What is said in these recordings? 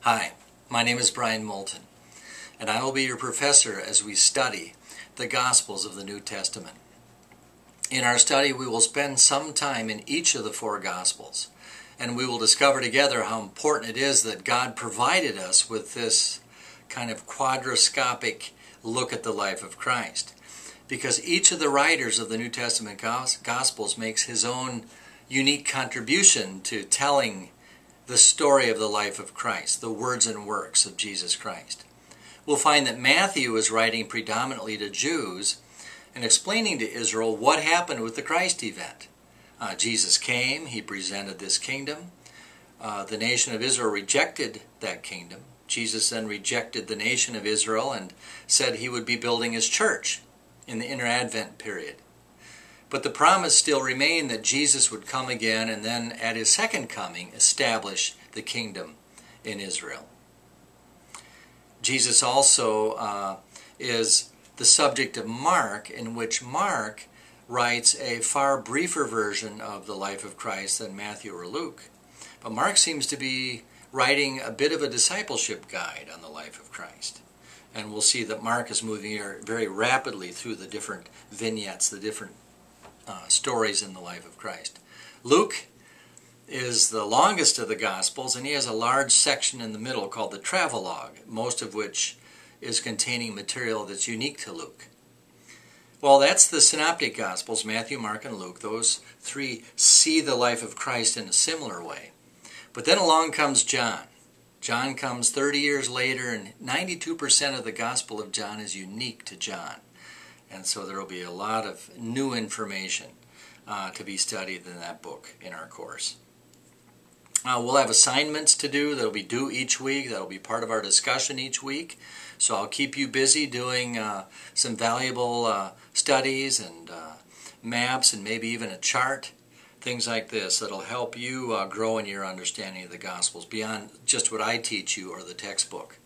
Hi, my name is Brian Moulton, and I will be your professor as we study the Gospels of the New Testament. In our study, we will spend some time in each of the four Gospels, and we will discover together how important it is that God provided us with this kind of quadrascopic look at the life of Christ. Because each of the writers of the New Testament Gospels makes his own unique contribution to telling the story of the life of Christ, the words and works of Jesus Christ. We'll find that Matthew is writing predominantly to Jews and explaining to Israel what happened with the Christ event. Jesus came, he presented this kingdom. The nation of Israel rejected that kingdom. Jesus then rejected the nation of Israel and said he would be building his church in the inner Advent period. But the promise still remained that Jesus would come again and then at his second coming establish the kingdom in Israel. Jesus also is the subject of Mark, in which Mark writes a far briefer version of the life of Christ than Matthew or Luke. But Mark seems to be writing a bit of a discipleship guide on the life of Christ. And we'll see that Mark is moving here very rapidly through the different vignettes, the different stories in the life of Christ. Luke is the longest of the Gospels, and he has a large section in the middle called the travelogue, most of which is containing material that's unique to Luke. Well, that's the synoptic Gospels, Matthew, Mark, and Luke. Those three see the life of Christ in a similar way. But then along comes John. John comes 30 years later, and 92% of the Gospel of John is unique to John. And so there will be a lot of new information to be studied in that book in our course. We'll have assignments to do that will be due each week. That will be part of our discussion each week. So I'll keep you busy doing some valuable studies and maps and maybe even a chart, things like this that'll help you grow in your understanding of the Gospels beyond just what I teach you or the textbook.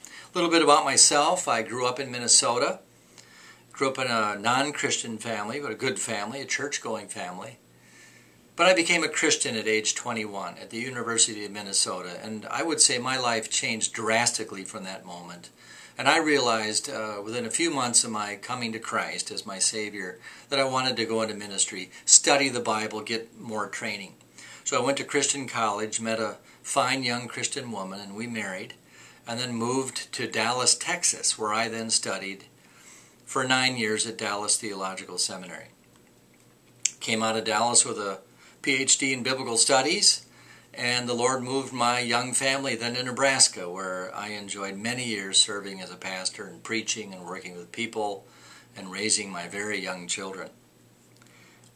A little bit about myself. I grew up in Minnesota. Grew up in a non-Christian family, but a good family, a church-going family. But I became a Christian at age 21 at the University of Minnesota, and I would say my life changed drastically from that moment. And I realized within a few months of my coming to Christ as my Savior that I wanted to go into ministry, study the Bible, get more training. So I went to Christian college, met a fine young Christian woman, and we married, and then moved to Dallas, Texas, where I then studied for 9 years at Dallas Theological Seminary. Came out of Dallas with a PhD in Biblical Studies, and the Lord moved my young family then to Nebraska, where I enjoyed many years serving as a pastor and preaching and working with people and raising my very young children.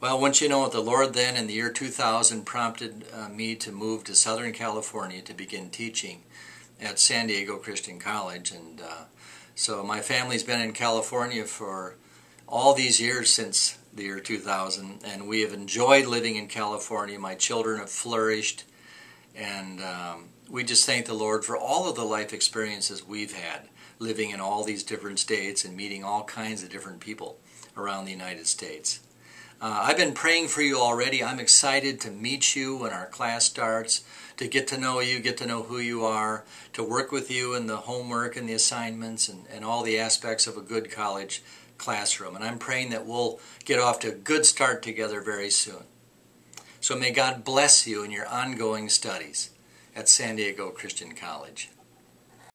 Well, once you know it, the Lord then in the year 2000 prompted me to move to Southern California to begin teaching at San Diego Christian College, and so my family's been in California for all these years since the year 2000, and we have enjoyed living in California. My children have flourished, and we just thank the Lord for all of the life experiences we've had, living in all these different states and meeting all kinds of different people around the United States. I've been praying for you already. I'm excited to meet you when our class starts, to get to know you, get to know who you are, to work with you in the homework and the assignments and all the aspects of a good college classroom. And I'm praying that we'll get off to a good start together very soon. So may God bless you in your ongoing studies at San Diego Christian College.